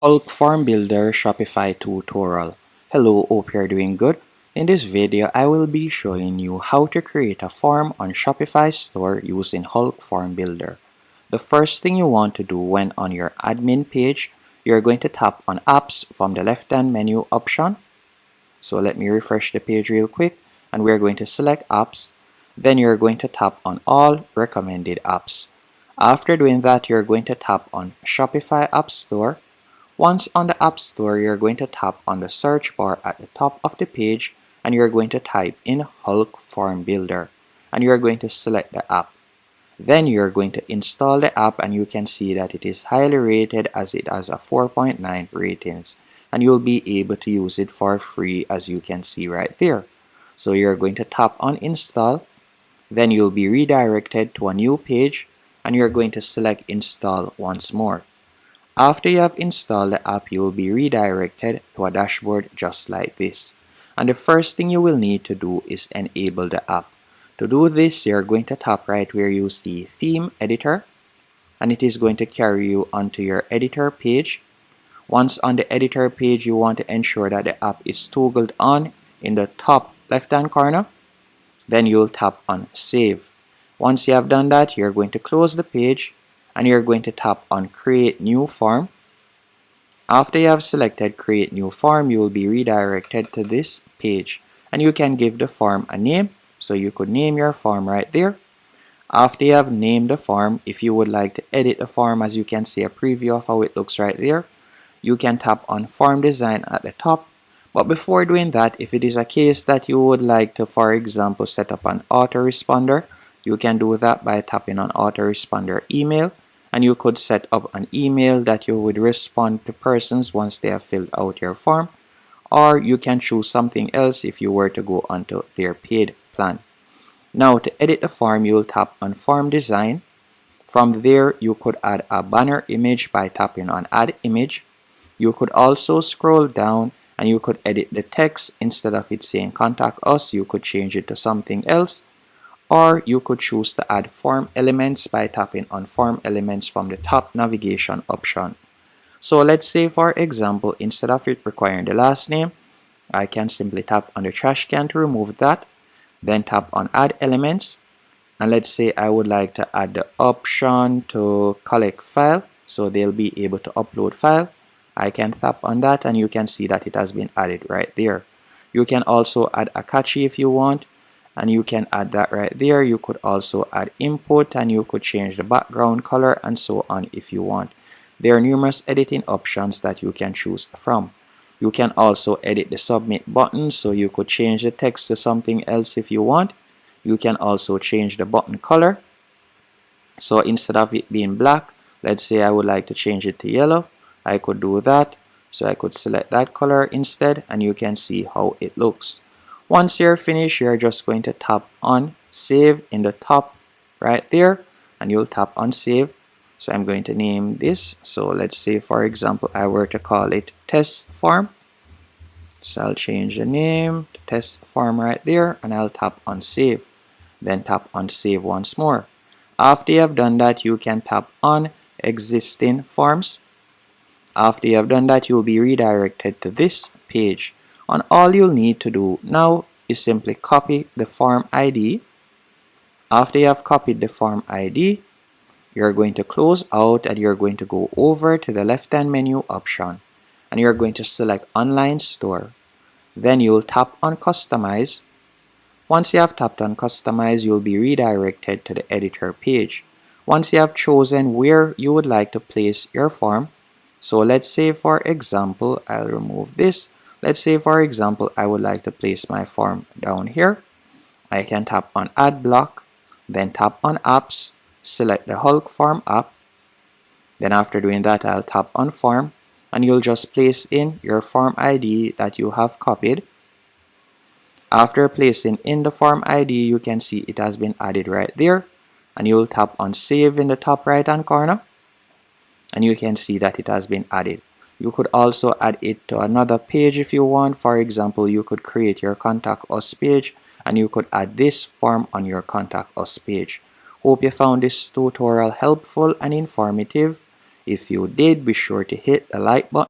Bulk Form Builder Shopify tutorial. Hello, hope you're doing good. In this video, I will be showing you how to create a form on Shopify store using Hulk Form Builder. The first thing you want to do when on your admin page, you're going to tap on Apps from the left-hand menu option. So let me refresh the page real quick, and we're going to select Apps. Then you're going to tap on All Recommended Apps. After doing that, you're going to tap on Shopify App Store. Once on the App Store, you're going to tap on the search bar at the top of the page and you're going to type in Hulk Form Builder and you're going to select the app. Then you're going to install the app and you can see that it is highly rated as it has a 4.9 ratings and you'll be able to use it for free as you can see right there. So you're going to tap on install, then you'll be redirected to a new page and you're going to select install once more. After you have installed the app, you will be redirected to a dashboard just like this. And the first thing you will need to do is enable the app. To do this, you're going to tap right where you see Theme Editor, and it is going to carry you onto your editor page. Once on the editor page, you want to ensure that the app is toggled on in the top left-hand corner. Then you'll tap on Save. Once you have done that, you're going to close the page and you're going to tap on Create New Form. After you have selected Create New Form, you will be redirected to this page and you can give the form a name. So you could name your form right there. After you have named the form, if you would like to edit the form, as you can see a preview of how it looks right there, you can tap on Form Design at the top. But before doing that, if it is a case that you would like to, for example, set up an autoresponder, you can do that by tapping on Autoresponder Email. And you could set up an email that you would respond to persons once they have filled out your form, or you can choose something else if you were to go onto their paid plan. Now to edit the form, you'll tap on Form Design. From there, you could add a banner image by tapping on Add Image. You could also scroll down and you could edit the text. Instead of it saying Contact Us, you could change it to something else. Or you could choose to add form elements by tapping on form elements from the top navigation option. So let's say, for example, instead of it requiring the last name, I can simply tap on the trash can to remove that, then tap on add elements, and let's say I would like to add the option to collect file, so they'll be able to upload file. I can tap on that and you can see that it has been added right there. You can also add a cache if you want, and you can add that right there. You could also add input and you could change the background color and so on if you want. There are numerous editing options that you can choose from. You can also edit the submit button, so you could change the text to something else if you want. You can also change the button color. So instead of it being black, let's say I would like to change it to yellow, I could do that. So I could select that color instead and you can see how it looks. Once you're finished, you're just going to tap on Save in the top right there and you'll tap on Save. So I'm going to name this. So let's say, for example, I were to call it Test Form. So I'll change the name to Test Form right there and I'll tap on Save. Then tap on Save once more. After you have done that, you can tap on Existing Forms. After you have done that, you'll be redirected to this page. And all you'll need to do now is simply copy the form ID. After you have copied the form ID, you're going to close out and you're going to go over to the left-hand menu option and you're going to select Online Store. Then you'll tap on Customize. Once you have tapped on Customize, you'll be redirected to the editor page. Once you have chosen where you would like to place your form, so let's say, for example, I'll remove this. Let's say, for example, I would like to place my form down here. I can tap on Add Block, then tap on Apps, select the Hulk Form app. Then after doing that, I'll tap on Form, and you'll just place in your form ID that you have copied. After placing in the form ID, you can see it has been added right there, and you'll tap on Save in the top right-hand corner, and you can see that it has been added. You could also add it to another page if you want. For example, you could create your Contact Us page and you could add this form on your Contact Us page. Hope you found this tutorial helpful and informative. If you did, be sure to hit the like button.